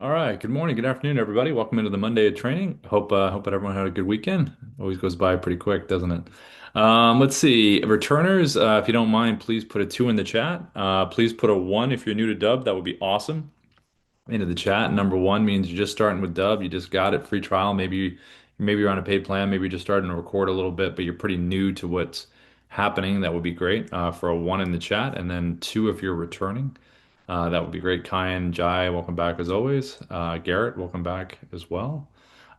All right. Good morning. Good afternoon, everybody. Welcome into the Monday of training. Hope that everyone had a good weekend. Always goes by pretty quick, doesn't it? Let's see. Returners, if you don't mind, please put a two in the chat. Please put a one if you're new to Dub. That would be awesome. Into the chat. Number one means you're just starting with Dub. You just got it, free trial. Maybe you're on a paid plan. Maybe you're just starting to record a little bit, but you're pretty new to what's happening. That would be great. For a one in the chat, and then two if you're returning. That would be great. Kyan, Jai, welcome back as always. Garrett, welcome back as well.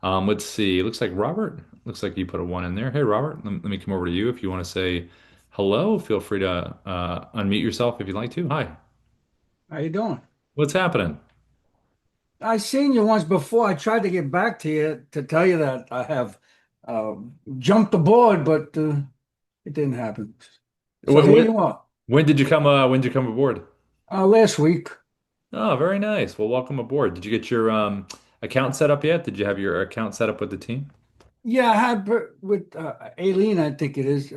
Let's see. Looks like Robert. Looks like you put a one in there. Hey, Robert, let me come over to you. If you want to say hello, feel free to unmute yourself if you'd like to. Hi. How you doing? What's happening? I seen you once before. I tried to get back to you to tell you that I have uh, jumped aboard, but it didn't happen. So When, here when, you are. when did you come aboard? Last week. Oh, very nice. Well, welcome aboard. Did you get your account set up yet? Did you have your account set up with the team? Yeah, I had with Aileen, I think it is.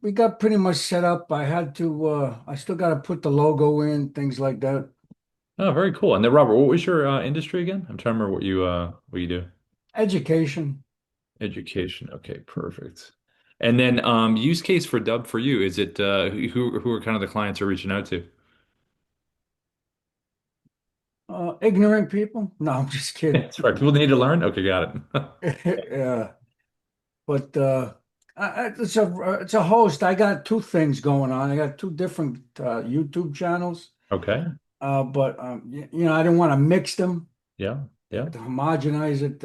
We got pretty much set up. I had to. I still got to put the logo in, things like that. Oh, very cool. And then, Robert, what was your industry again? I'm trying to remember what you do. Education. Education. Okay, perfect. And then use case for Dub for you, is it who are kind of the clients you're reaching out to? Ignorant people? No, I'm just kidding. That's right. People need to learn. Okay, got it. Yeah, but it's a host. I got two things going on. I got two different YouTube channels. Okay. I didn't want to mix them Yeah. Yeah. to homogenize it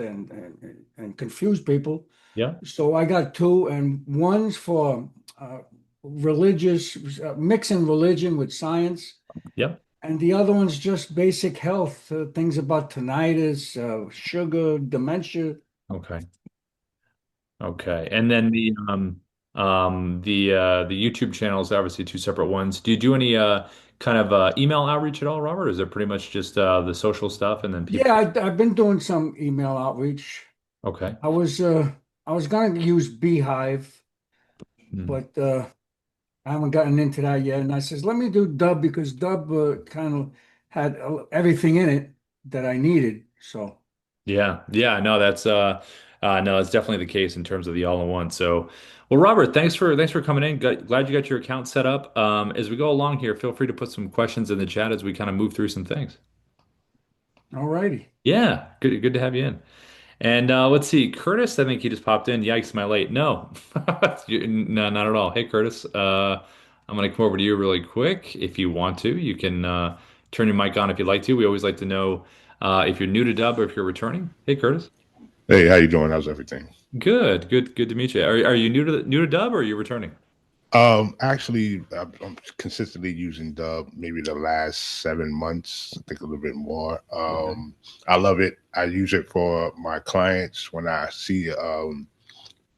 and confuse people. Yeah. So I got two, and one's for religious, mixing religion with science, Yeah. and the other one's just basic health, things about tinnitus, sugar, dementia. Okay. Okay. And then the YouTube channel is obviously two separate ones. Do you do any kind of email outreach at all, Robert? Or is it pretty much just the social stuff and then people? Yeah, I've been doing some email outreach. Okay. I was uh, I was going to use Beehive, Hmm. but I haven't gotten into that yet. And I says, let me do Dub because Dub kind of had everything in it that I needed. So, Yeah. Yeah. No, no, that's definitely the case in terms of the all-in-one. So, well, Robert, thanks for coming in. Glad you got your account set up. As we go along here, feel free to put some questions in the chat as we kind of move through some things. all righty. Yeah, good to have you in. And let's see, Curtis, I think he just popped in. Yikes, am I late? No, no, not at all. Hey, Curtis, I'm gonna come over to you really quick. If you want to, you can turn your mic on if you'd like to. We always like to know if you're new to Dub or if you're returning. Hey, Curtis. Hey, how you doing? How's everything? Good to meet you. Are you new to Dub or are you returning? Actually, I'm consistently using Dub. Maybe the last 7 months, I think a little bit more. Okay. I love it. I use it for my clients when I see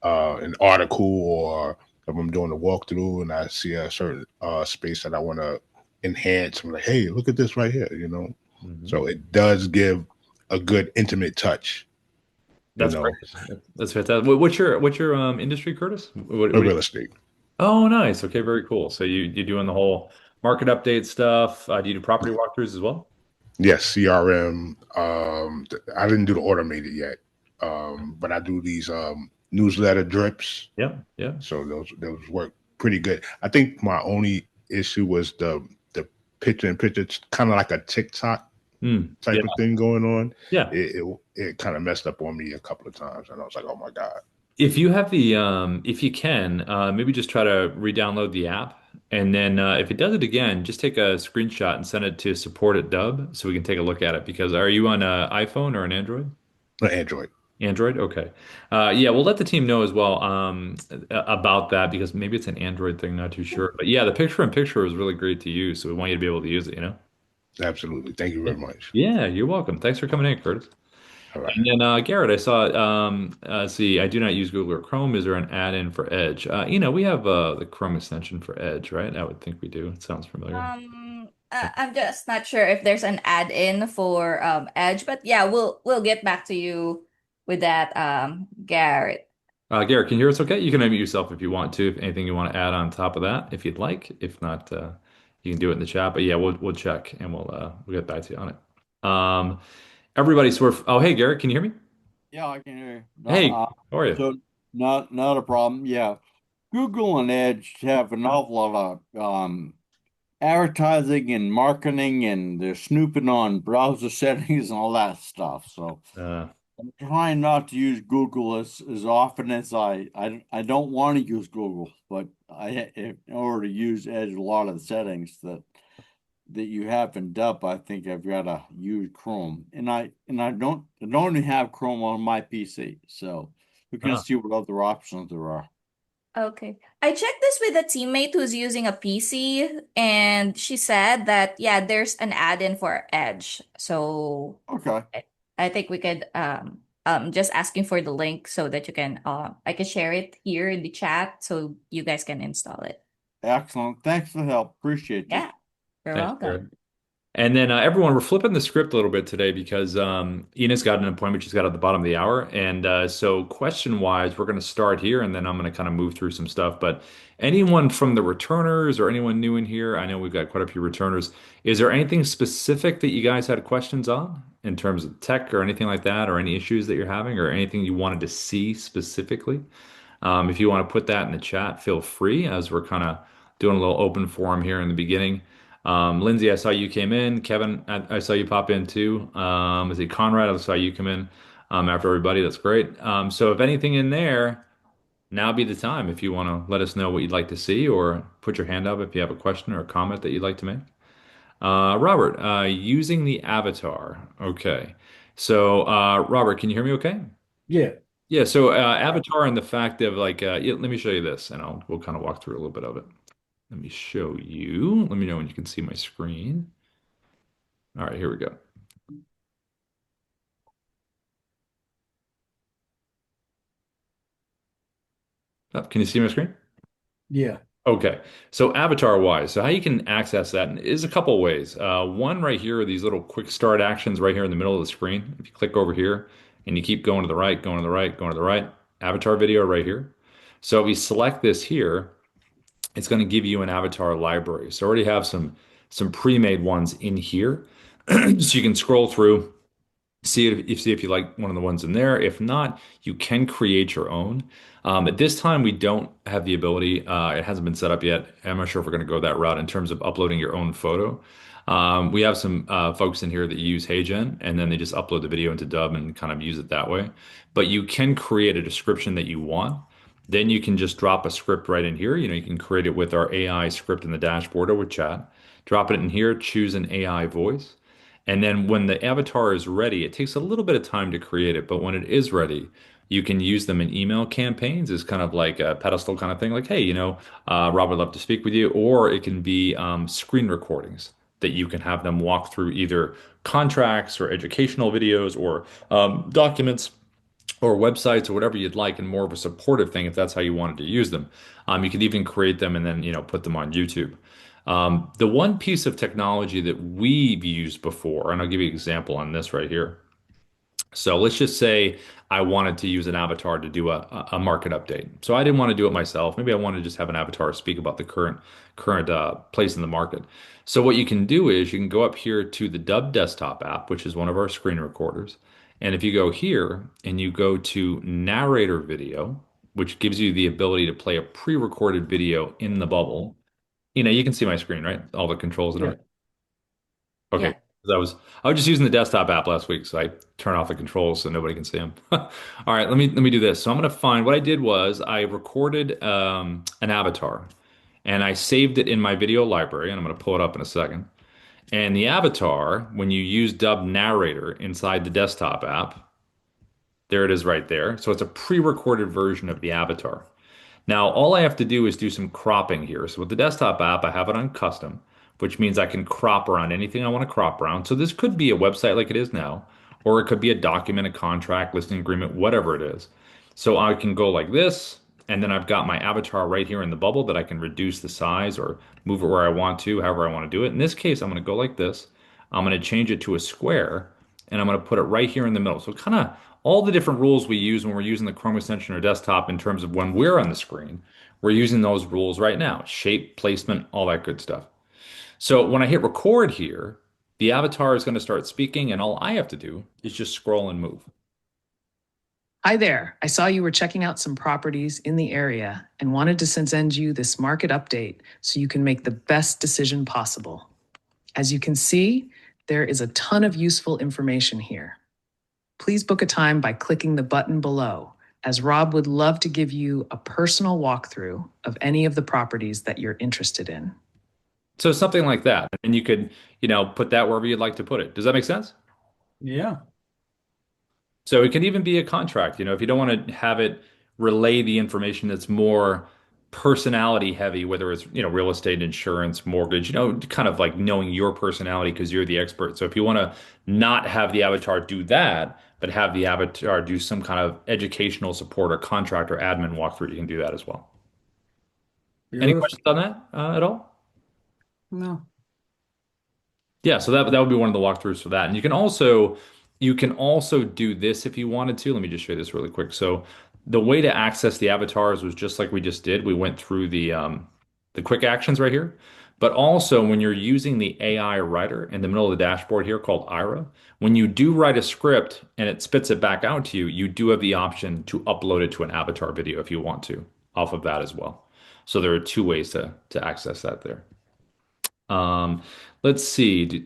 an article or if I'm doing a walkthrough and I see a certain space that I want to enhance. I'm like, hey, look at this right here. Mhm. So it does give a good intimate touch. You That's great. know, That's fantastic. What's your industry, Curtis? a real estate. Oh, nice. Okay, very cool. So you're doing the whole market update stuff. Do you do property walkthroughs as well? Yes, CRM. I didn't do the automated yet, but I do these newsletter drips. Yeah, yeah, So those work pretty good. I think my only issue was the picture in picture. It's kind of like a TikTok yeah, type of thing going on. yeah. It kind of messed up on me a couple of times, and I was like, oh my god. If you can, maybe just try to re-download the app, and then if it does it again, just take a screenshot and send it to support at Dub so we can take a look at it. Because are you on an iPhone or an Android? Android. Android? Okay. Yeah, we'll let the team know as well about that because maybe it's an Android thing, not too sure. But yeah, the picture in picture is really great to use, so we want you to be able to use it, you know? Absolutely. Thank you Yeah. very much. Yeah, you're welcome. Thanks for coming in, Curtis. All right. And then Garrett, I saw, see, I do not use Google or Chrome. Is there an add-in for Edge? We have the Chrome extension for Edge, right? I would think we do. It sounds familiar. I'm just not sure if there's an add-in for Edge, but yeah, we'll get back to you with that, Garrett. Garrett, can you hear us okay? You can unmute yourself if you want to. If anything you want to add on top of that, if you'd like. If not, you can do it in the chat. But yeah, we'll check and we'll get back to you on it. Um, everybody sort of, oh, hey, Garrett, can you hear me? Yeah, I can hear you. Hey, how are you? So not a problem. Yeah, Google and Edge have an awful lot of advertising and marketing, and they're snooping on browser settings and all that stuff. So Uh, I'm trying not to use Google as often as I don't want to use Google, but in order to use Edge, a lot of the settings that you have in Dubb, I think I've got to use Chrome, and I don't even have Chrome on my PC, so we can ah, see what other options there are. Okay. I checked this with a teammate who's using a PC, and she said that, yeah, there's an add-in for Edge. So Okay, I I think we could just asking for the link so that you can I can share it here in the chat so you guys can install it. excellent. Thanks for the help. Appreciate you. Yeah, you're thanks, welcome. Garrett. And then everyone, we're flipping the script a little bit today because Ina's got an appointment she's got at the bottom of the hour. And so, question wise, we're going to start here and then I'm going to kind of move through some stuff. But anyone from the returners or anyone new in here, I know we've got quite a few returners. Is there anything specific that you guys had questions on in terms of tech or anything like that, or any issues that you're having, or anything you wanted to see specifically? If you want to put that in the chat, feel free as we're kind of doing a little open forum here in the beginning. Lindsay, I saw you came in. Kevin, I saw you pop in too. Is it Conrad? I saw you come in after everybody. That's great. So if anything in there, now be the time if you want to let us know what you'd like to see or put your hand up if you have a question or a comment that you'd like to make. Robert, using the avatar. Okay. So, Robert, can you hear me okay? Yeah. Yeah, so Avatar and the fact of like, yeah, let me show you this, and we'll kind of walk through a little bit of it. Let me show you. Let me know when you can see my screen. All right, here we go. Oh, can you see my screen? Yeah. Okay, so avatar wise, so how you can access that is a couple ways. One right here are these little quick start actions right here in the middle of the screen. If you click over here and you keep going to the right, going to the right, going to the right, avatar video right here. So if you select this here, it's going to give you an avatar library. So I already have some pre-made ones in here. So you can scroll through, see if you like one of the ones in there. If not, you can create your own. At this time, we don't have the ability. It hasn't been set up yet. I'm not sure if we're going to go that route in terms of uploading your own photo. We have some folks in here that use HeyGen, and then they just upload the video into Dubb and kind of use it that way. But you can create a description that you want. Then you can just drop a script right in here. You can create it with our AI script in the dashboard or with chat. Drop it in here, choose an AI voice. And then when the avatar is ready, it takes a little bit of time to create it, but when it is ready, you can use them in email campaigns as kind of like a pedestal kind of thing, like, hey, Rob would love to speak with you, or it can be screen recordings that you can have them walk through either contracts or educational videos or documents or websites or whatever you'd like, and more of a supportive thing if that's how you wanted to use them. You could even create them and then put them on YouTube. The one piece of technology that we've used before, and I'll give you an example on this right here. So let's just say I wanted to use an avatar to do a market update. So I didn't want to do it myself. Maybe I want to just have an avatar speak about the current place in the market. So what you can do is you can go up here to the Dubb desktop app, which is one of our screen recorders. And if you go here and you go to narrator video, which gives you the ability to play a pre-recorded video in the bubble. You can see my screen, right? All the controls and Yeah. everything. Okay. Yeah. I was just using the desktop app last week, so I turn off the controls so nobody can see them. All right, let me do this. So I'm gonna find what I did was I recorded an avatar and I saved it in my video library, and I'm gonna pull it up in a second. And the avatar, when you use Dubb Narrator inside the desktop app, there it is right there. So it's a pre-recorded version of the avatar. Now, all I have to do is do some cropping here. So with the desktop app, I have it on custom, which means I can crop around anything I want to crop around. So this could be a website like it is now, or it could be a document, a contract, listing agreement, whatever it is. So I can go like this, and then I've got my avatar right here in the bubble that I can reduce the size or move it where I want to, however I want to do it. In this case, I'm going to go like this. I'm going to change it to a square, and I'm going to put it right here in the middle. So kind of all the different rules we use when we're using the Chrome extension or desktop in terms of when we're on the screen, we're using those rules right now. Shape, placement, all that good stuff. So when I hit record here, the avatar is going to start speaking, and all I have to do is just scroll and move. Hi there. I saw you were checking out some properties in the area and wanted to send you this market update so you can make the best decision possible. As you can see, there is a ton of useful information here. Please book a time by clicking the button below, as Rob would love to give you a personal walkthrough of any of the properties that you're interested in. So something like that. And you could, put that wherever you'd like to put it. Does that make sense? Yeah. So it can even be a contract, if you don't want to have it relay the information that's more personality heavy, whether it's, real estate, insurance, mortgage, kind of like knowing your personality because you're the expert. So if you want to not have the avatar do that, but have the avatar do some kind of educational support or contract or admin walkthrough, you can do that as well. Any Beautiful. questions on that at all? No. Yeah, so that would be one of the walkthroughs for that. And you can also do this if you wanted to. Let me just show you this really quick. So the way to access the avatars was just like we just did. We went through the quick actions right here. But also when you're using the AI writer in the middle of the dashboard here called Ira, when you do write a script and it spits it back out to you, you do have the option to upload it to an avatar video if you want to off of that as well. So there are two ways to access that there. Um, let's see. Okay.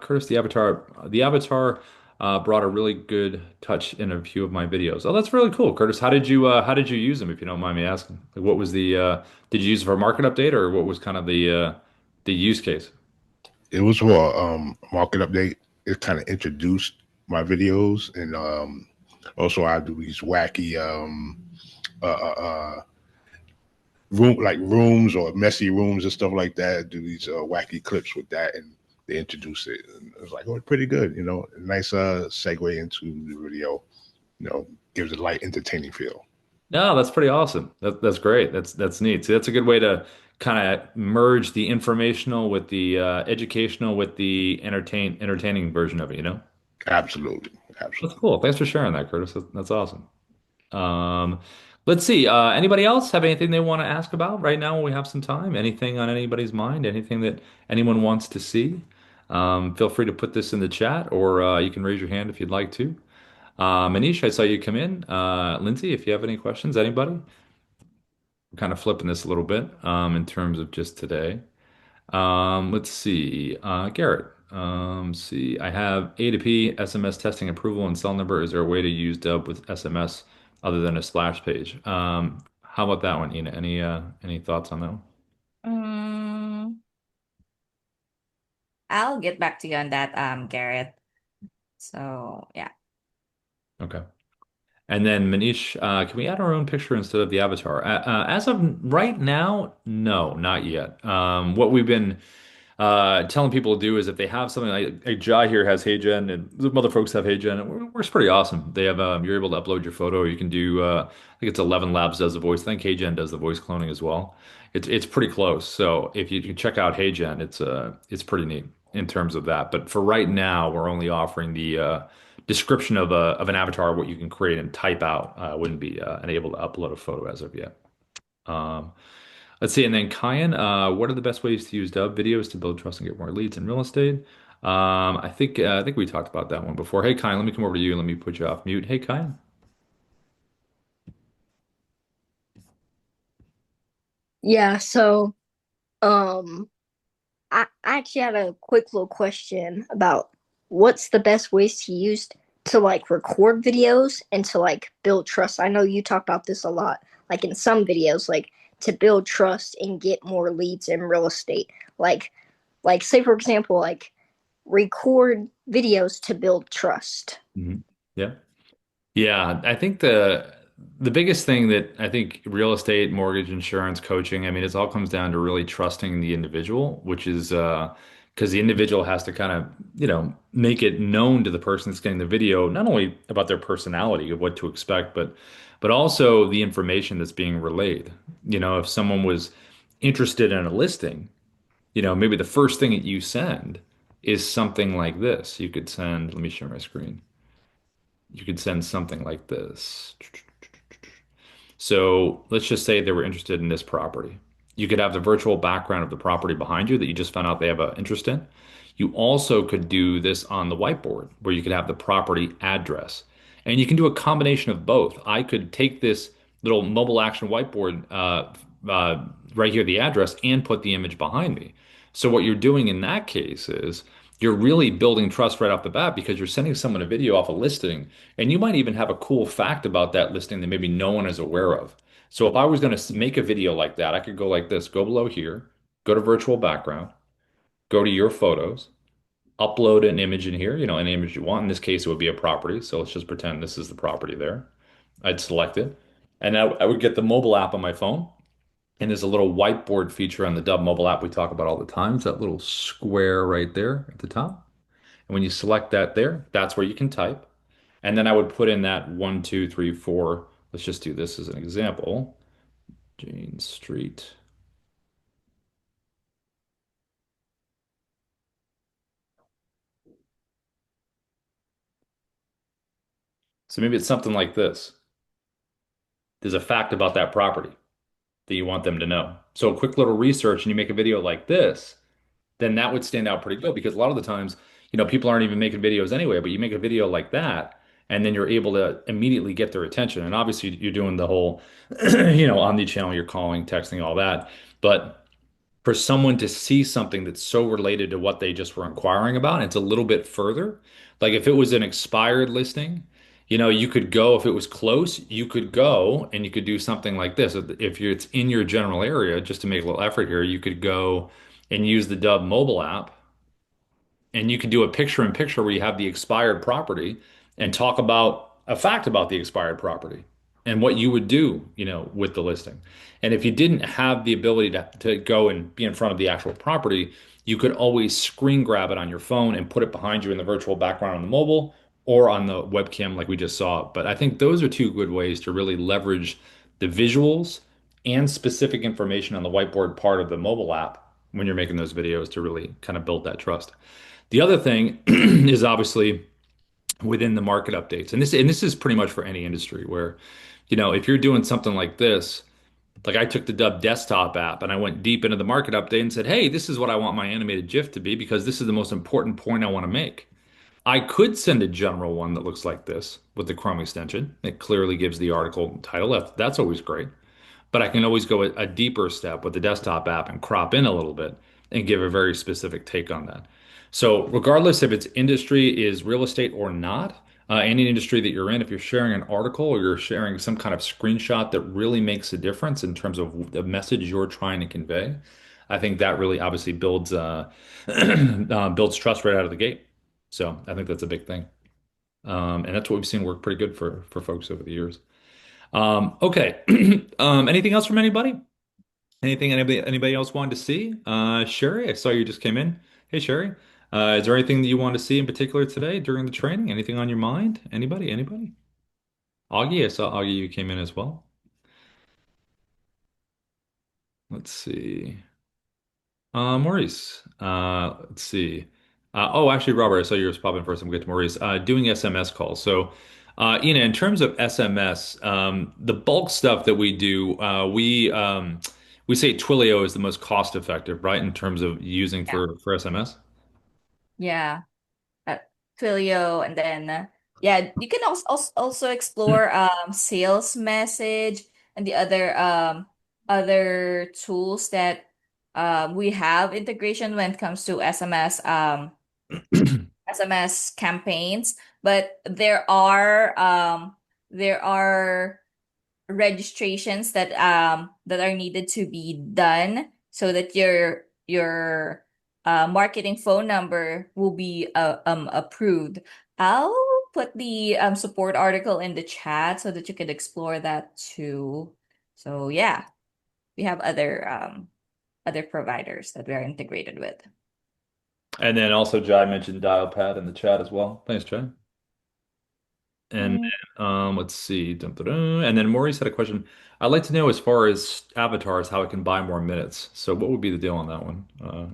Curtis, the avatar brought a really good touch in a few of my videos. Oh, that's really cool. Curtis, how did you use them, if you don't mind me asking? Like, what was did you use it for a market update, or what was kind of the use case? It was for market update. It kind of introduced my videos, and also I do these wacky uh, uh, uh, rooms or messy rooms and stuff like that. Do these wacky clips with that, and they introduce it. And it was like, oh, pretty good. A nice segue into the video. Gives it a light, entertaining feel. No, that's pretty awesome. That's great. That's neat. See, that's a good way to kind of merge the informational with the educational with the entertaining version of it. Absolutely, That's absolutely. cool. Thanks for sharing that, Curtis. That's awesome. Um, let's see. Anybody else have anything they want to ask about right now when we have some time? Anything on anybody's mind? Anything that anyone wants to see? Feel free to put this in the chat, or you can raise your hand if you'd like to. Manish, I saw you come in. Lindsay, if you have any questions, anybody? I'm kind of flipping this a little bit in terms of just today. Let's see. Garrett. See, I have A to P, SMS testing approval, and cell number. Is there a way to use Dubb with SMS other than a splash page? How about that one, Ina? Any thoughts on that one? Mm, I'll get back to you on that, Garrett. So yeah. Okay. And then Manish, can we add our own picture instead of the avatar? As of right now, no, not yet. What we've been telling people to do is if they have something like Jai here has HeyGen and some other folks have HeyGen, and works pretty awesome. They have you're able to upload your photo. You can do I think it's 11 Labs does the voice. I think HeyGen does the voice cloning as well. It's pretty close. So if you can check out HeyGen, it's pretty neat in terms of that. But for right now, we're only offering the description of an avatar, what you can create and type out. Wouldn't be unable to upload a photo as of yet. Um, let's see. And then Kyan, what are the best ways to use Dubb videos to build trust and get more leads in real estate? I think we talked about that one before. Hey, Kyan, let me come over to you and let me put you off mute. Hey, Kyan. Yeah, so um I actually had a quick little question about what's the best ways to use to like record videos and to like build trust. I know you talk about this a lot, like in some videos, like to build trust and get more leads in real estate. Like like say for example, like record videos to build trust. Mhm. Yeah. Yeah, I think the biggest thing that I think real estate, mortgage, insurance, coaching, I mean, it all comes down to really trusting the individual, which is because the individual has to kind of, make it known to the person that's getting the video, not only about their personality of what to expect, but also the information that's being relayed. If someone was interested in a listing, maybe the first thing that you send is something like this. You could send, let me share my screen. You could send something like this. So let's just say they were interested in this property. You could have the virtual background of the property behind you that you just found out they have an interest in. You also could do this on the whiteboard where you could have the property address. And you can do a combination of both. I could take this little mobile action whiteboard right here, the address, and put the image behind me. So what you're doing in that case is you're really building trust right off the bat because you're sending someone a video off a listing, and you might even have a cool fact about that listing that maybe no one is aware of. So if I was going to make a video like that, I could go like this, go below here, go to virtual background, go to your photos, upload an image in here, any image you want. In this case, it would be a property. So let's just pretend this is the property there. I'd select it. And I would get the mobile app on my phone. And there's a little whiteboard feature on the Dubb mobile app we talk about all the time. It's that little square right there at the top. And when you select that there, that's where you can type. And then I would put in that 1, 2, 3, 4. Let's just do this as an example. Jane Street. So maybe it's something like this. There's a fact about that property that you want them to know. So a quick little research and you make a video like this, then that would stand out pretty good because a lot of the times, people aren't even making videos anyway, but you make a video like that and then you're able to immediately get their attention. And obviously you're doing the whole, omni-channel, you're calling, texting, all that. But for someone to see something that's so related to what they just were inquiring about, and it's a little bit further. Like if it was an expired listing, you could go, if it was close, you could go and you could do something like this. If it's in your general area, just to make a little effort here, you could go and use the Dubb mobile app and you can do a picture in picture where you have the expired property and talk about a fact about the expired property and what you would do, with the listing. And if you didn't have the ability to go and be in front of the actual property, you could always screen grab it on your phone and put it behind you in the virtual background on the mobile or on the webcam like we just saw. But I think those are two good ways to really leverage the visuals and specific information on the whiteboard part of the mobile app when you're making those videos to really kind of build that trust. The other thing is obviously within the market updates. And this is pretty much for any industry where, if you're doing something like this, like I took the Dubb desktop app and I went deep into the market update and said, "Hey, this is what I want my animated GIF to be because this is the most important point I want to make." I could send a general one that looks like this with the Chrome extension. It clearly gives the article title. That's always great. But I can always go a deeper step with the desktop app and crop in a little bit and give a very specific take on that. So regardless if it's industry is real estate or not, any industry that you're in, if you're sharing an article or you're sharing some kind of screenshot that really makes a difference in terms of the message you're trying to convey, I think that really obviously builds builds trust right out of the gate. So I think that's a big thing. And that's what we've seen work pretty good for folks over the years. Okay. Anything else from anybody? Anything anybody else wanted to see? Sherry, I saw you just came in. Hey, Sherry. Is there anything that you want to see in particular today during the training? Anything on your mind? Anybody? Anybody? Augie, I saw Augie, you came in as well. Let's see. Maurice. Let's see. Oh, actually, Robert, I saw yours pop in first. I'm going to get to Maurice. Doing SMS calls. So, in terms of SMS, the bulk stuff that we do, we say Twilio is the most cost effective, right, in terms of using Yeah. for SMS. Yeah. uh, Twilio, and then yeah, you can also explore sales message and the other tools that we have integration when it comes to SMS campaigns, but there are registrations that are needed to be done so that your marketing phone number will be approved. I'll put the support article in the chat so that you can explore that too. So yeah, we have other providers that we are integrated with. And then also, Jai mentioned Dialpad in the chat as well. Thanks, Jai. And Mm. then, let's see. Dun, dun, dun. And then Maurice had a question. I'd like to know as far as avatars, how it can buy more minutes. So what would be the deal on that one?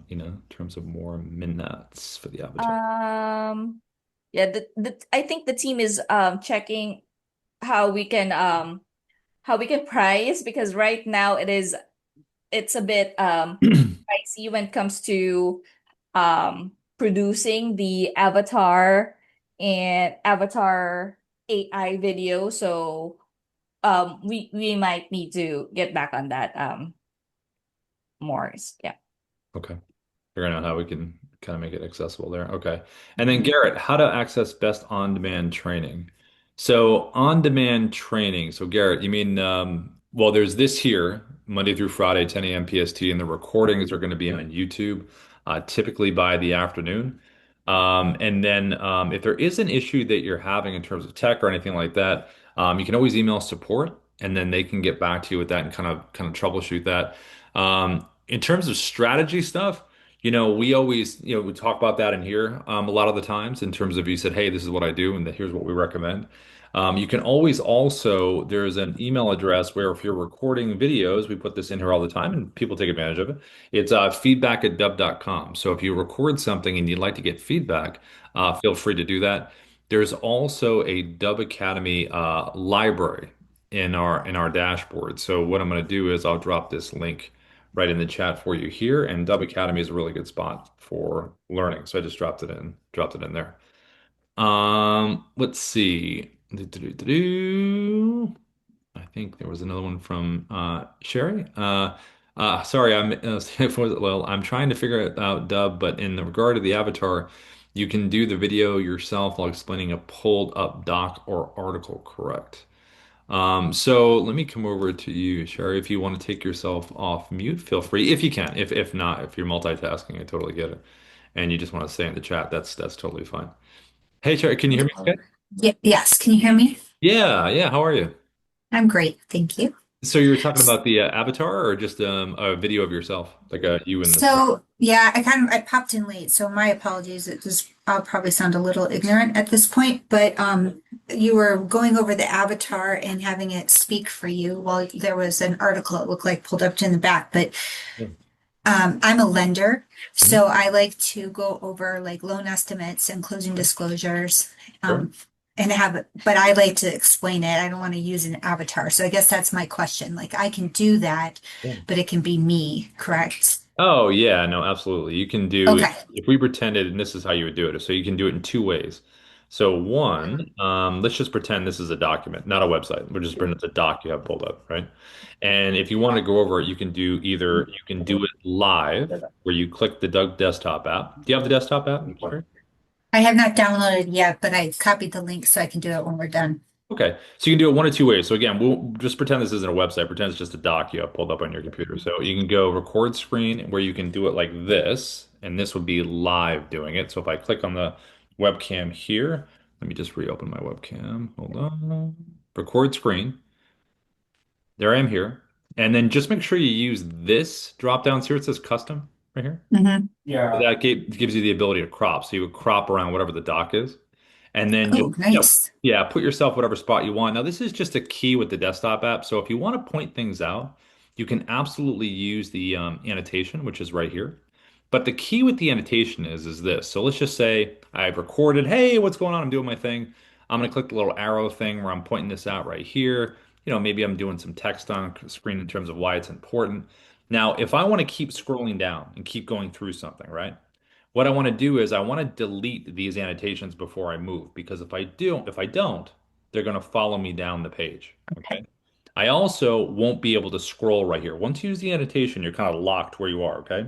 In terms of more minutes for the avatar. Um, yeah, I think the team is checking how we can how we can price, because right now it's a bit pricey when it comes to producing the avatar AI video. So we might need to get back on that more. Yeah. Okay. Figuring out how we can kind of make it accessible there. Okay. And then Garrett, how to access best on-demand training. So on-demand training. So Garrett, you mean well, there's this here, Monday through Friday, 10 a.m. PST, and the recordings are going to be on YouTube, typically by the afternoon. And then if there is an issue that you're having in terms of tech or anything like that, you can always email support, and then they can get back to you with that and kind of troubleshoot that. In terms of strategy stuff. We always, we talk about that in here a lot of the times in terms of you said, hey, this is what I do, and here's what we recommend. You can always also, there's an email address where if you're recording videos, we put this in here all the time and people take advantage of it. It's feedback@dubb.com. So if you record something and you'd like to get feedback, feel free to do that. There's also a Dubb Academy library in our dashboard. So what I'm going to do is I'll drop this link right in the chat for you here. And Dubb Academy is a really good spot for learning. So I just dropped it in there. Let's see. I think there was another one from Sherry. Sorry, I'm trying to figure it out, Dubb, but in the regard of the avatar, you can do the video yourself while explaining a pulled up doc or article, correct? So let me come over to you, Sherry. If you want to take yourself off mute, feel free. If you can. If not, if you're multitasking, I totally get it. And you just want to stay in the chat, that's totally fine. Hey, Sherry, can you hear me okay? Yes. Can you hear me? Yeah, yeah. How are you? I'm great. Thank you. So you were talking about the avatar or just a video of yourself, like you in the So yeah, I popped in late, so my apologies. I'll probably sound a little ignorant at this point, but you were going over the avatar and having it speak for you while there was an article it looked like pulled up in the back. But Yeah. I'm a lender, Mhm. so I like to go over like loan estimates and closing disclosures. Sure. But I like to explain it. I don't want to use an avatar. So I guess that's my question. Like I can do that, Yeah. but it can be me, correct? Oh yeah, no, absolutely. You can do Okay. if we pretended, and this is how you would do it. So you can do it in two ways. So one, let's just pretend this is a document, not a website. We're just pretend it's a doc you have pulled up, right? And if you want to go over it, you can do it live, where you click the Doug desktop app. Do you have the desktop app? Sure. I have not downloaded yet, but I copied the link so I can do it when we're done. Okay, so you can do it one of two ways. So again, we'll just pretend this isn't a website. Pretend it's just a doc you have pulled up on your computer. So you can go record screen where you can do it like this, and this would be live doing it. So if I click on the webcam here, let me just reopen my webcam. Hold on. Record screen. There I am here. And then just make sure you use this drop down here. It says custom right here. Mm-hmm. That gives you the ability to crop. So you would crop around whatever the doc is. And then just, Oh, nice. yeah, put yourself whatever spot you want. Now, this is just a key with the desktop app. So if you want to point things out, you can absolutely use the annotation, which is right here. But the key with the annotation is this. So let's just say I've recorded, hey, what's going on? I'm doing my thing. I'm going to click the little arrow thing where I'm pointing this out right here. Maybe I'm doing some text on screen in terms of why it's important. Now, if I want to keep scrolling down and keep going through something, right? What I want to do is I want to delete these annotations before I move because if I don't, they're going to follow me down the page. Okay. I also won't be able to scroll right here. Once you use the annotation, you're kind of locked where you are. Okay.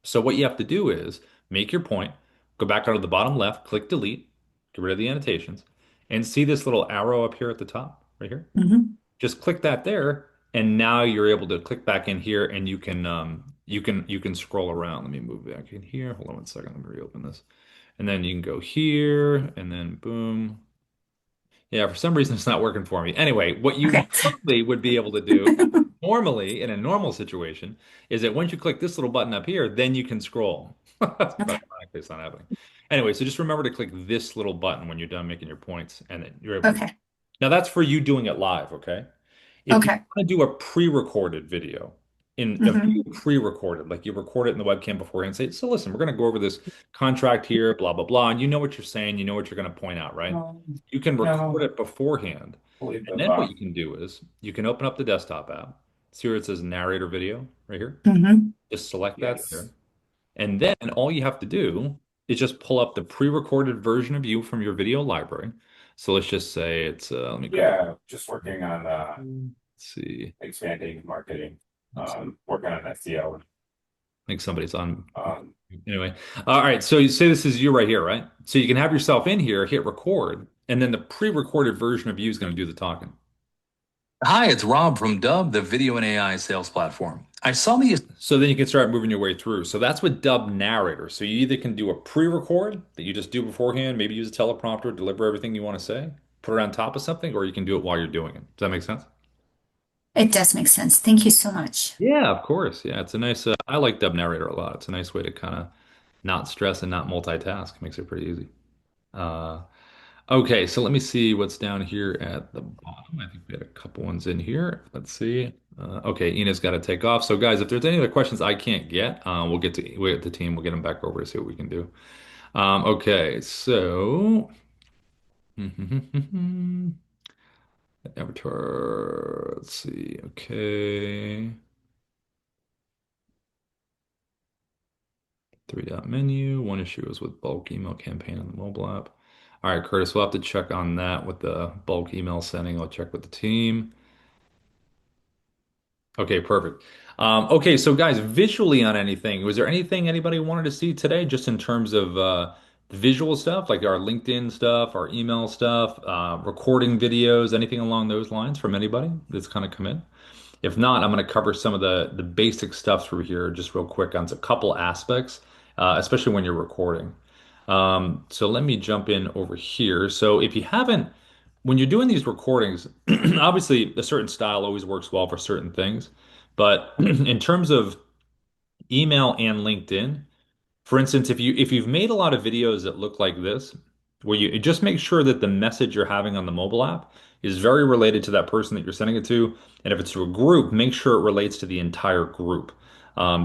So what you have to do is make your point, go back out to the bottom left, click delete, get rid of the annotations, and see this little arrow up here at the top, right here. Mm-hmm. Just click that there, and now you're able to click back in here, and you can scroll around. Let me move back in here. Hold on one second. Let me reopen this, and then you can go here, and then boom. Yeah, for some reason it's not working for me. Anyway, what you Okay. normally would be able to do normally in a normal situation is that once you click this little button up here, then you can scroll. But Okay. ironically, it's not happening. Anyway, so just remember to click this little button when you're done making your points, and then you're able to. Okay. Now that's for you doing it live, okay? If you Okay. want to do a pre-recorded video, in a Mm-hmm. view pre-recorded, like you record it in the webcam beforehand, say, so listen, we're going to go over this contract here, blah, blah, blah. And you know what you're saying, you know what you're going to point out, right? You can record it beforehand. And then what you can do is you can open up the desktop app. See where it says narrator video right here? Mm-hmm. Just select that there. And then all you have to do is just pull up the pre-recorded version of you from your video library. So let's just say it's, let me go. Just working on Let's see. expanding marketing, Let's see. working on SEO. I think somebody's on. Um, Anyway, all right. So you say this is you right here, right? So you can have yourself in here, hit record, and then the pre-recorded version of you is going to do the talking. Hi, it's Rob from Dubb, the video and AI sales platform. I saw the So then you can start moving your way through. So that's what Dubb Narrator. So you either can do a pre-record that you just do beforehand, maybe use a teleprompter, deliver everything you want to say, put it on top of something, or you can do it while you're doing it. Does that make sense? It does make sense. Thank you so much. Yeah, of course. Yeah, it's a nice, I like Dubb Narrator a lot. It's a nice way to kind of not stress and not multitask. Makes it pretty easy. Uh, Okay, so let me see what's down here at the bottom. I think we had a couple ones in here. Let's see. Okay, Ina's got to take off. So, guys, if there's any other questions I can't get, we'll get the team. We'll get them back over to see what we can do. Okay, so avatar. Let's see. Okay, three-dot menu. One issue is with bulk email campaign on the mobile app. All right, Curtis, we'll have to check on that with the bulk email sending. I'll check with the team. Okay, perfect. Okay, so guys, visually on anything, was there anything anybody wanted to see today, just in terms of the visual stuff, like our LinkedIn stuff, our email stuff, recording videos, anything along those lines from anybody that's kind of come in? If not, I'm going to cover some of the basic stuff through here just real quick on a couple aspects, especially when you're recording. So let me jump in over here. So if you haven't, when you're doing these recordings, obviously a certain style always works well for certain things. But in terms of email and LinkedIn, for instance, if you've made a lot of videos that look like this, where you just make sure that the message you're having on the mobile app is very related to that person that you're sending it to, and if it's to a group, make sure it relates to the entire group,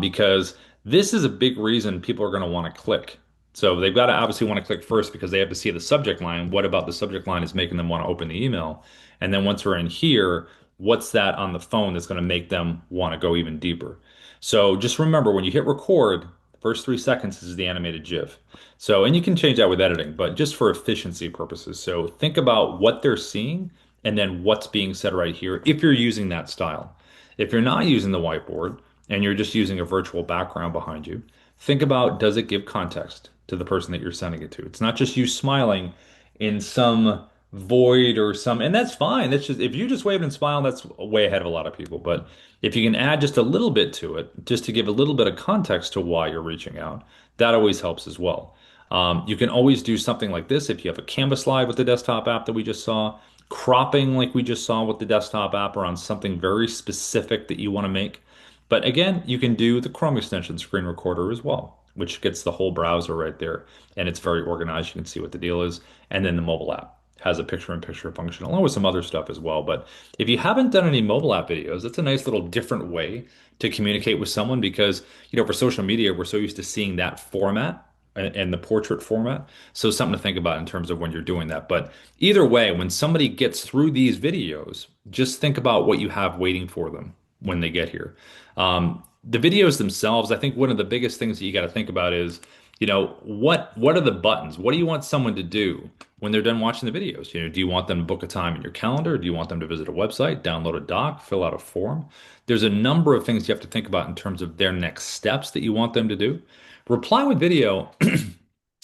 because this is a big reason people are going to want to click. So they've got to obviously want to click first because they have to see the subject line. What about the subject line is making them want to open the email? And then once we're in here, what's that on the phone that's going to make them want to go even deeper? So just remember when you hit record, first 3 seconds is the animated GIF. So, and you can change that with editing, but just for efficiency purposes. So think about what they're seeing and then what's being said right here if you're using that style. If you're not using the whiteboard and you're just using a virtual background behind you, think about, does it give context to the person that you're sending it to? It's not just you smiling in some void or some, and that's fine. That's just, if you just wave and smile, that's way ahead of a lot of people. But if you can add just a little bit to it, just to give a little bit of context to why you're reaching out, that always helps as well. You can always do something like this if you have a Canvas slide with the desktop app that we just saw, cropping like we just saw with the desktop app or on something very specific that you want to make. But again, you can do the Chrome extension screen recorder as well, which gets the whole browser right there. And it's very organized. You can see what the deal is. And then the mobile app has a picture-in-picture function, along with some other stuff as well. But if you haven't done any mobile app videos, it's a nice little different way to communicate with someone because, for social media, we're so used to seeing that format and the portrait format. So something to think about in terms of when you're doing that. But either way, when somebody gets through these videos, just think about what you have waiting for them when they get here. The videos themselves, I think one of the biggest things that you got to think about is, what are the buttons? What do you want someone to do when they're done watching the videos? Do you want them to book a time in your calendar? Do you want them to visit a website, download a doc, fill out a form? There's a number of things you have to think about in terms of their next steps that you want them to do. Reply with video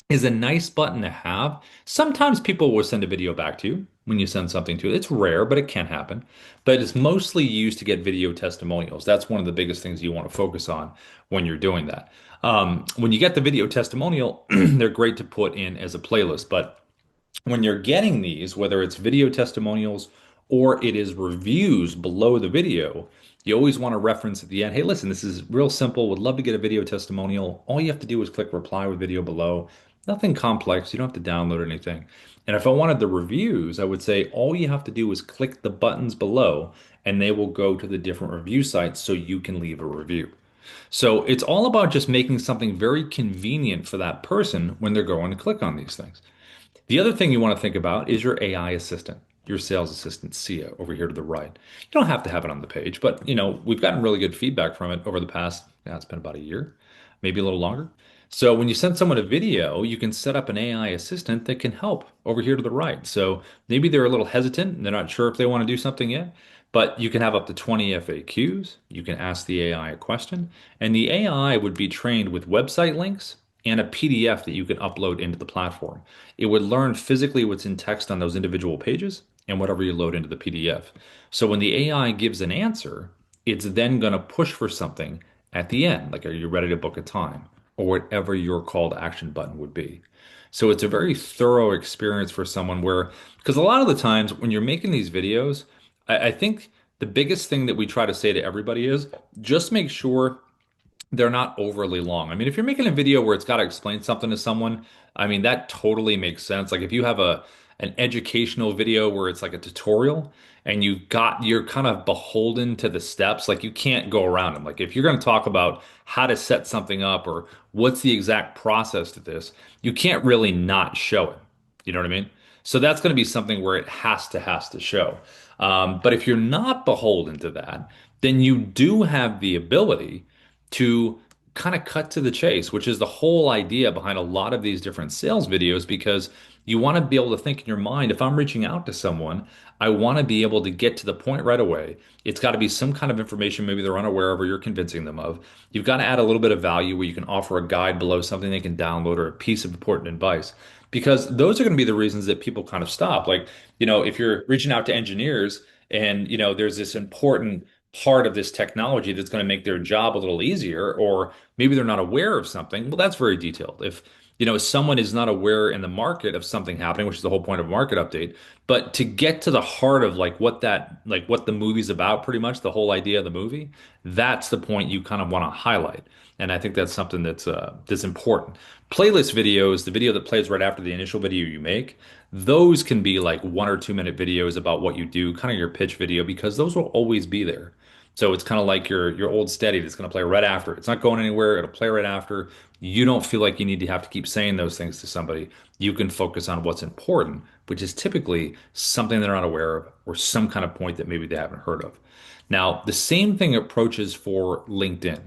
is a nice button to have. Sometimes people will send a video back to you when you send something to it. It's rare, but it can happen. But it's mostly used to get video testimonials. That's one of the biggest things you want to focus on when you're doing that. When you get the video testimonial, they're great to put in as a playlist. But when you're getting these, whether it's video testimonials or it is reviews below the video, you always want to reference at the end, hey, listen, this is real simple. Would love to get a video testimonial. All you have to do is click reply with video below. Nothing complex. You don't have to download anything. And if I wanted the reviews, I would say all you have to do is click the buttons below and they will go to the different review sites so you can leave a review. So it's all about just making something very convenient for that person when they're going to click on these things. The other thing you want to think about is your AI assistant. your sales assistant see it over here to the right. You don't have to have it on the page, but we've gotten really good feedback from it over the past, yeah, it's been about a year, maybe a little longer. So when you send someone a video, you can set up an AI assistant that can help over here to the right. So maybe they're a little hesitant and they're not sure if they want to do something yet, but you can have up to 20 FAQs. You can ask the AI a question, and the AI would be trained with website links and a PDF that you can upload into the platform. It would learn physically what's in text on those individual pages and whatever you load into the PDF. So when the AI gives an answer, it's then going to push for something at the end, like, are you ready to book a time? Or whatever your call to action button would be. So it's a very thorough experience for someone where, because a lot of the times when you're making these videos, I think the biggest thing that we try to say to everybody is just make sure they're not overly long. I mean, if you're making a video where it's got to explain something to someone, I mean, that totally makes sense. Like if you have an educational video where it's like a tutorial and you're kind of beholden to the steps, like you can't go around them. Like if you're going to talk about how to set something up or what's the exact process to this, you can't really not show it. You know what I mean? So that's going to be something where it has to show. But if you're not beholden to that, then you do have the ability to kind of cut to the chase, which is the whole idea behind a lot of these different sales videos, because you want to be able to think in your mind, if I'm reaching out to someone, I want to be able to get to the point right away. It's got to be some kind of information maybe they're unaware of or you're convincing them of. You've got to add a little bit of value where you can offer a guide below, something they can download, or a piece of important advice. Because those are going to be the reasons that people kind of stop. Like, if you're reaching out to engineers and, there's this important part of this technology that's going to make their job a little easier, or maybe they're not aware of something, well, that's very detailed. If someone is not aware in the market of something happening, which is the whole point of a market update, but to get to the heart of what the movie's about, pretty much the whole idea of the movie, that's the point you kind of want to highlight. And I think that's something that's important. Playlist videos, the video that plays right after the initial video you make, those can be like 1 or 2 minute videos about what you do, kind of your pitch video, because those will always be there. So it's kind of like your old steady that's going to play right after. It's not going anywhere. It'll play right after. You don't feel like you need to have to keep saying those things to somebody. You can focus on what's important, which is typically something they're not aware of or some kind of point that maybe they haven't heard of. Now, the same thing approaches for LinkedIn.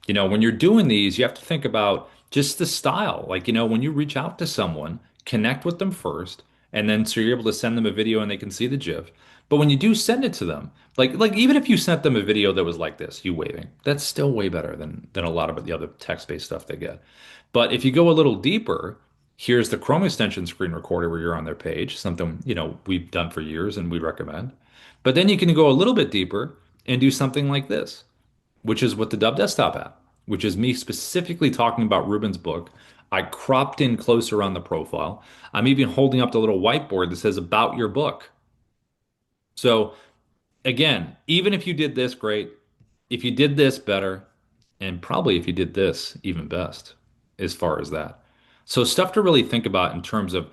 When you're doing these, you have to think about just the style. Like, when you reach out to someone, connect with them first, and then so you're able to send them a video and they can see the GIF. But when you do send it to them, like even if you sent them a video that was like this, you waving, that's still way better than a lot of the other text-based stuff they get. But if you go a little deeper, here's the Chrome extension screen recorder where you're on their page, something, we've done for years and we recommend. But then you can go a little bit deeper and do something like this, which is what the Dubb desktop app, which is me specifically talking about Ruben's book. I cropped in closer on the profile. I'm even holding up the little whiteboard that says about your book. So again, even if you did this great, if you did this better, and probably if you did this even best, as far as that. So stuff to really think about in terms of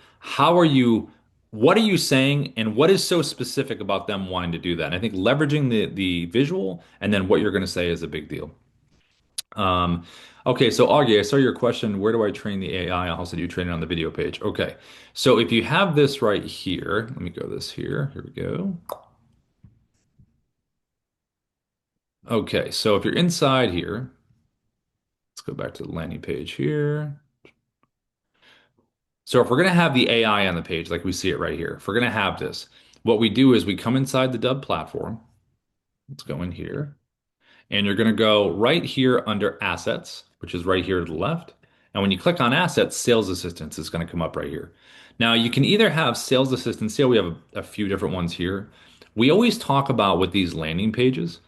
what are you saying, and what is so specific about them wanting to do that? And I think leveraging the visual and then what you're going to say is a big deal. Okay, so Augie, I saw your question. Where do I train the AI? I also do training on the video page. Okay, so if you have this right here, let me go this here. Here we go. Okay, so if you're inside here, let's go back to the landing page here. So if we're going to have the AI on the page, like we see it right here, if we're going to have this, what we do is we come inside the Dubb platform. Let's go in here. And you're going to go right here under Assets, which is right here to the left. And when you click on Assets, Sales Assistance is going to come up right here. Now, you can either have Sales Assistance. See how we have a few different ones here. We always talk about with these landing pages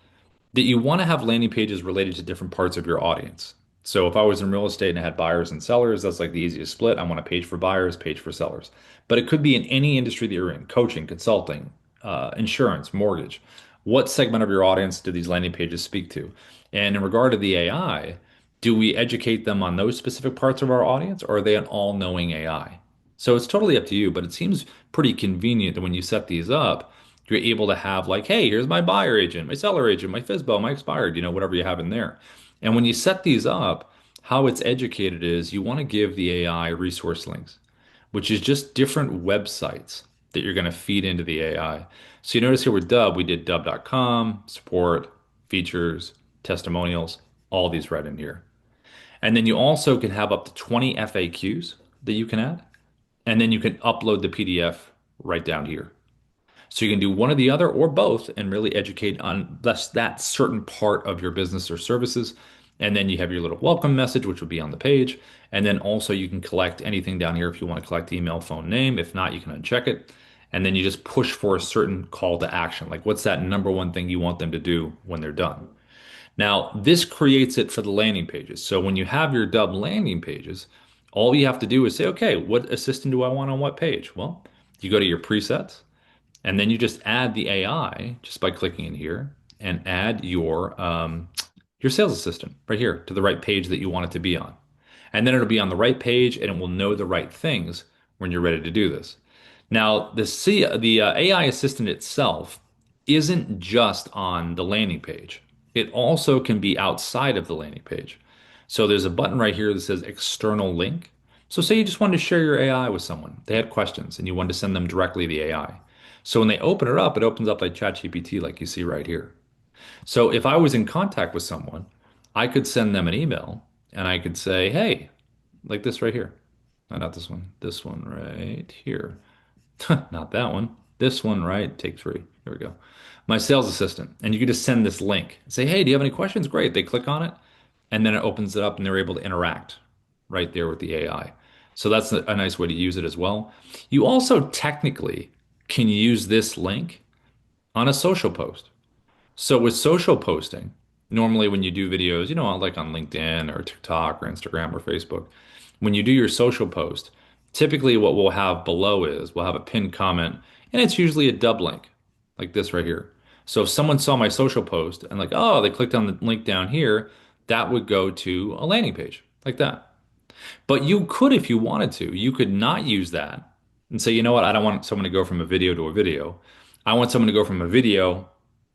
that you want to have landing pages related to different parts of your audience. So if I was in real estate and I had buyers and sellers, that's like the easiest split. I want a page for buyers, page for sellers. But it could be in any industry that you're in, coaching, consulting, insurance, mortgage. What segment of your audience do these landing pages speak to? And in regard to the AI, do we educate them on those specific parts of our audience, or are they an all-knowing AI? So it's totally up to you, but it seems pretty convenient that when you set these up, you're able to have like, hey, here's my buyer agent, my seller agent, my FSBO, my expired, whatever you have in there. And when you set these up, how it's educated is you want to give the AI resource links, which is just different websites that you're going to feed into the AI. So you notice here with Dubb, we did Dubb.com, support, features, testimonials, all these right in here. And then you also can have up to 20 FAQs that you can add. And then you can upload the PDF right down here. So you can do one or the other or both and really educate on that certain part of your business or services. And then you have your little welcome message, which would be on the page. And then also you can collect anything down here if you want to collect email, phone, name. If not, you can uncheck it. And then you just push for a certain call to action. Like what's that number one thing you want them to do when they're done? Now, this creates it for the landing pages. So when you have your Dubb landing pages, all you have to do is say, okay, what assistant do I want on what page? Well, you go to your presets. And then you just add the AI just by clicking in here and add your sales assistant right here to the right page that you want it to be on. And then it'll be on the right page and it will know the right things when you're ready to do this. Now, the AI assistant itself isn't just on the landing page. It also can be outside of the landing page. So there's a button right here that says external link. So say you just wanted to share your AI with someone. They had questions and you wanted to send them directly the AI. So when they open it up, it opens up like ChatGPT, like you see right here. So if I was in contact with someone, I could send them an email and I could say, hey, like this right here. No, not this one right here. Not that one. This one, right? Take three. Here we go. My sales assistant. And you can just send this link. Say, hey, do you have any questions? Great. They click on it, and then it opens it up, and they're able to interact right there with the AI. So that's a nice way to use it as well. You also technically can use this link on a social post. So with social posting, normally when you do videos, like on LinkedIn or TikTok or Instagram or Facebook, when you do your social post, typically what we'll have below is we'll have a pinned comment, and it's usually a Dubb link, like this right here. So if someone saw my social post and like, oh, they clicked on the link down here, that would go to a landing page like that. But you could, if you wanted to, you could not use that and say, you know what, I don't want someone to go from a video to a video. I want someone to go from a video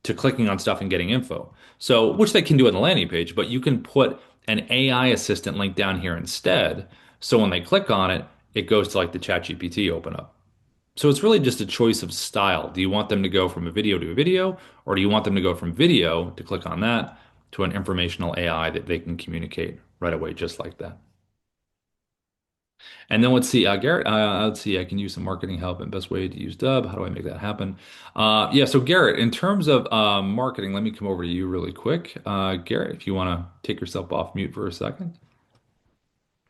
to clicking on stuff and getting info. So, which they can do on the landing page, but you can put an AI assistant link down here instead. So when they click on it, it goes to like the ChatGPT open up. So it's really just a choice of style. Do you want them to go from a video to a video, or do you want them to go from video to click on that to an informational AI that they can communicate right away, just like that? And then let's see, Garrett, let's see, I can use some marketing help and best way to use Dubb. How do I make that happen? Yeah, so Garrett, in terms of marketing, let me come over to you really quick. Garrett, if you want to take yourself off mute for a second,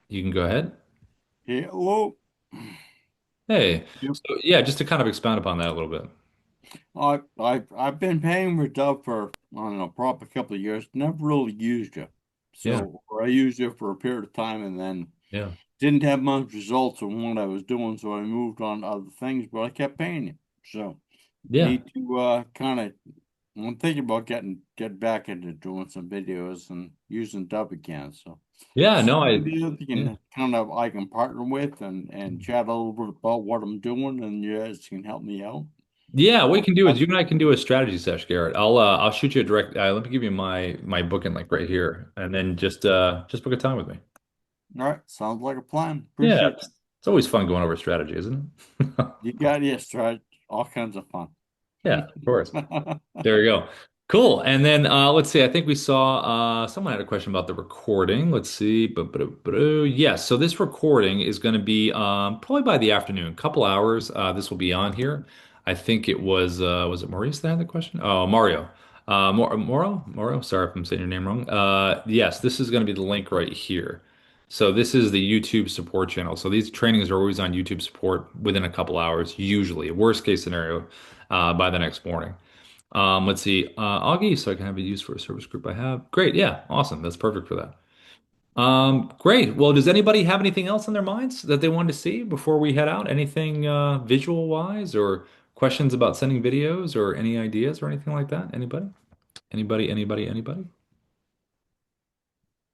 you can go ahead. Yeah, well, Hey, yep. so yeah, just to kind of expound upon that a little bit. I've been paying for Dubb for, I don't know, probably a couple of years. Never really used it. Yeah, So, or I used it for a period of time and then yeah, didn't have much results on what I was doing, so I moved on to other things, but I kept paying it. So yeah, need to kind of I'm thinking about get back into doing some videos and using Dubb again. So yeah. No, somebody that you yeah. can kind of I can partner with and chat a little bit about what I'm doing and you guys can help me out. Yeah, what you can do is That's you and I can do a strategy sesh, Garrett. I'll shoot you a direct. Let me give you my booking link right here, and then just book a time with me. all right. Sounds like a plan. Yeah, Appreciate it's always fun going over strategy, isn't it? you. You got yes, right. All kinds of fun. Yeah, of course. There you go. Cool. And then let's see. I think we saw someone had a question about the recording. Let's see. Yes. So this recording is going to be probably by the afternoon, couple hours. This will be on here. I think it was it Maurice that had the question? Oh, Mario. Moro. Sorry if I'm saying your name wrong. Yes, this is going to be the link right here. So this is the YouTube support channel. So these trainings are always on YouTube support within a couple hours, usually. Worst case scenario, by the next morning. Let's see, Augie, so I can have it used for a service group I have. Great, yeah, awesome. That's perfect for that. Great. Well, does anybody have anything else on their minds that they wanted to see before we head out? Anything visual wise or questions about sending videos or any ideas or anything like that? Anybody? Anybody?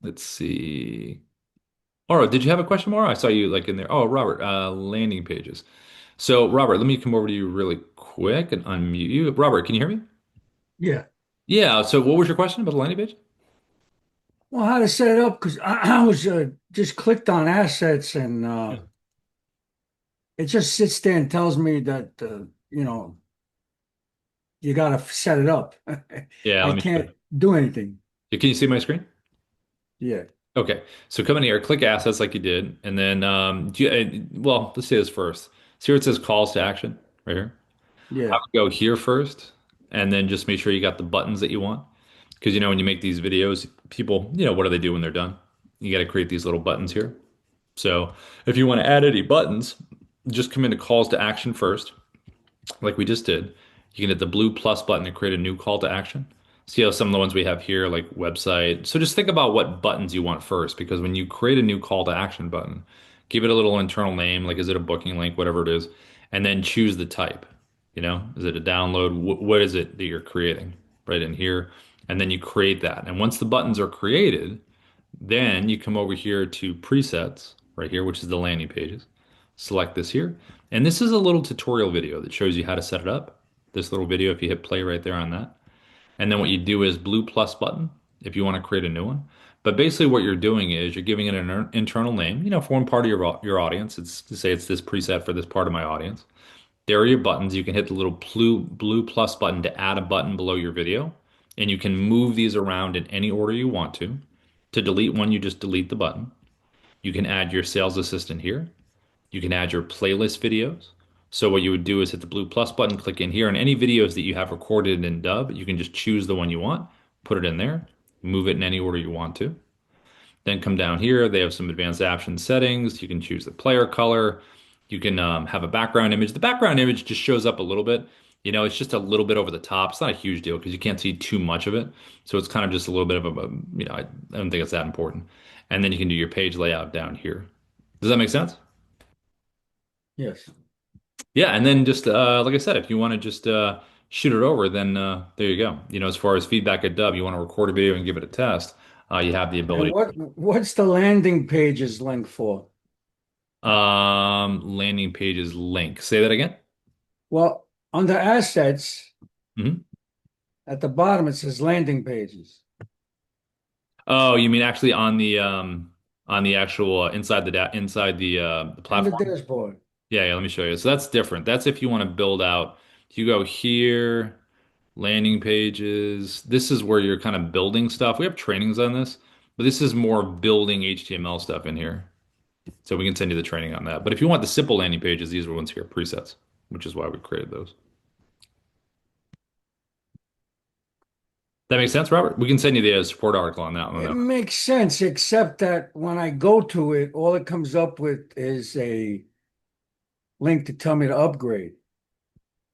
Let's see. Laura, did you have a question, Laura? I saw you like in there. Oh, Robert, landing pages. So, Robert, let me come over to you really quick and unmute you. Robert, can you hear me? Yeah. Yeah. So, what was your question about the landing page? Well, how to set it up? Because I was just clicked on assets and Yeah. it just sits there and tells me that you gotta set it up. Yeah, I let me show can't you. do anything. Can you see my screen? Yeah, Okay, so come in here, click assets like you did, and then well, let's say this first. See where it says calls to action right here? I yeah. would go here first, and then just make sure you got the buttons that you want. Because when you make these videos, people, what do they do when they're done? You got to create these little buttons here. So if you want to add any buttons, just come into calls to action first, like we just did. You can hit the blue plus button to create a new call to action. See how some of the ones we have here, like website. So just think about what buttons you want first, because when you create a new call to action button, give it a little internal name, like is it a booking link, whatever it is, and then choose the type. Is it a download? What is it that you're creating right in here? And then you create that. And once the buttons are created, then you come over here to presets right here, which is the landing pages. Select this here. And this is a little tutorial video that shows you how to set it up. This little video, if you hit play right there on that. And then what you do is blue plus button if you want to create a new one. But basically what you're doing is you're giving it an internal name, for one part of your audience. It's to say it's this preset for this part of my audience. There are your buttons. You can hit the little blue plus button to add a button below your video. And you can move these around in any order you want to. To delete one, you just delete the button. You can add your sales assistant here. You can add your playlist videos. So what you would do is hit the blue plus button, click in here, and any videos that you have recorded in Dubb, you can just choose the one you want, put it in there, move it in any order you want to. Then come down here. They have some advanced option settings. You can choose the player color. You can have a background image. The background image just shows up a little bit. It's just a little bit over the top. It's not a huge deal because you can't see too much of it. So it's kind of just a little bit of I don't think it's that important. And then you can do your page layout down here. Does that make sense? Yes. Yeah, and then just like I said, if you want to just shoot it over, then there you go. As far as feedback at Dubb, you want to record a video and give it a test, you have the And ability. what's the landing pages link for? Landing pages link. Say that again. Well, under assets, Hmm. at the bottom it says landing pages. Oh, you mean actually on the actual inside the On the platform? dashboard. Yeah, yeah, let me show you. So that's different. That's if you want to build out. You go here, landing pages. This is where you're kind of building stuff. We have trainings on this, but this is more building HTML stuff in here. So we can send you the training on that. But if you want the simple landing pages, these are ones here, presets, which is why we created those. That makes sense, Robert? We can send you the support article on that one. It makes sense, except that when I go to it, all it comes up with is a link to tell me to upgrade.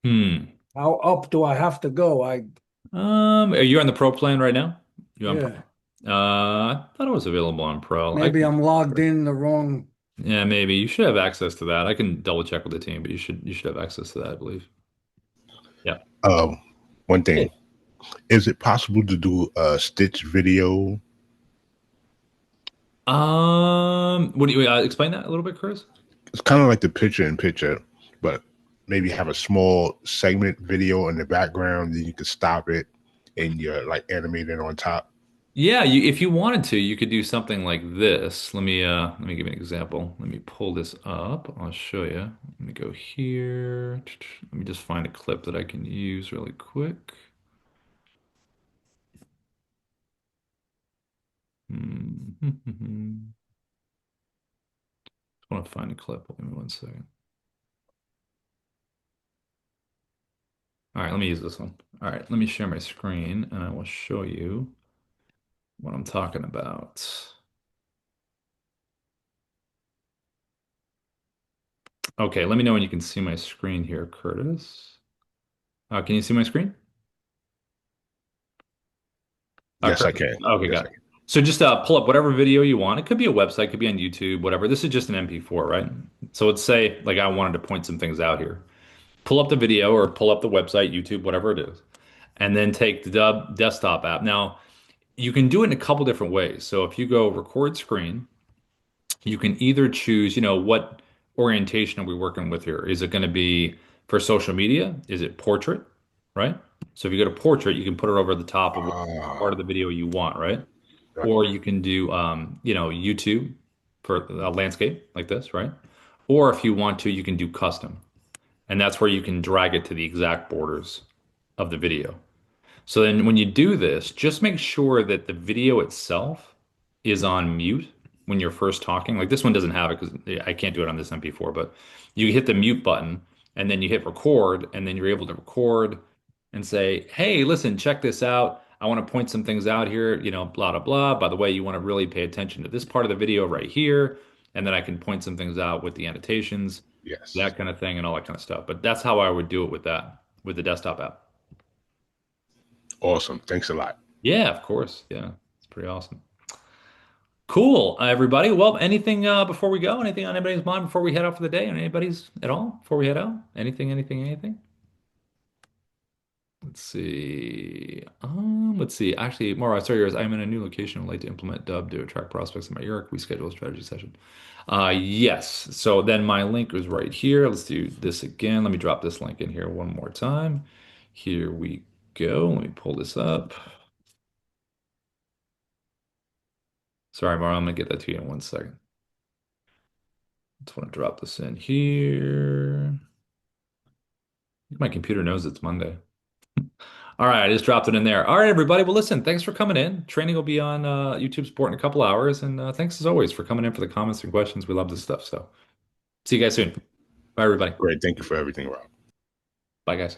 Hmm. How up do I have to go? Are you on the Pro plan right now? You on Pro? Yeah, I thought it was available on Pro. maybe I'm logged in the wrong. Yeah, maybe you should have access to that. I can double check with the team, but you should have access to that, I believe. Yeah. One Hey. thing, is it possible to do a stitch video? What do you explain that a little bit, Chris? It's kind of like the picture in picture, but maybe have a small segment video in the background, then you could stop it and you're like animated on top. Yeah, if you wanted to, you could do something like this. Let me give you an example. Let me pull this up. I'll show you. Let me go here. Let me just find a clip that I can use really quick. Hmm. I want to find a clip. Give me one second. All right, let me use this one. All right, let me share my screen and I will show you what I'm talking about. Okay, let me know when you can see my screen here, Curtis. Can you see my screen? Yes, I Curtis? can. Okay, Yes, got I it. can. So just pull up whatever video you want. It could be a website, could be on YouTube, whatever. This is just an MP4, right? So let's say like I wanted to point some things out here. Pull up the video or pull up the website, YouTube, whatever it is, and then take the Dubb desktop app. Now, you can do it in a couple different ways. So if you go record screen, you can either choose, what orientation are we working with here? Is it going to be for social media? Is it portrait, right? So if you go to portrait, you can put it over the top of what part of the video you want, right? Right. Or you can do, YouTube for a landscape like this, right? Or if you want to, you can do custom. And that's where you can drag it to the exact borders of the video. So then when you do this, just make sure that the video itself is on mute when you're first talking. Like this one doesn't have it because I can't do it on this MP4, but you hit the mute button and then you hit record and then you're able to record and say, hey, listen, check this out. I want to point some things out here, blah, blah, blah. By the way, you want to really pay attention to this part of the video right here. And then I can point some things out with the annotations, Yes. that kind of thing and all that kind of stuff. But that's how I would do it with that, with the desktop app. Awesome. Thanks a lot. Yeah, of course. Yeah, it's pretty awesome. Cool, everybody. Well, anything before we go? Anything on anybody's mind before we head out for the day? On anybody's at all before we head out? Anything? Let's see. Let's see. Actually, Maura, I saw yours. I'm in a new location. I'd like to implement Dubb to attract prospects in my Europe. We schedule a strategy session. Yes. So then my link is right here. Let's do this again. Let me drop this link in here one more time. Here we go. Let me pull this up. Sorry, Maura, I'm gonna get that to you in 1 second. Just want to drop this in here. My computer knows it's Monday. All right, I just dropped it in there. All right, everybody. Well, listen, thanks for coming in. Training will be on YouTube support in a couple hours. And thanks as always for coming in for the comments and questions. We love this stuff. So see you guys soon. Bye, everybody. Great. Thank you for everything, Rob. Bye, guys.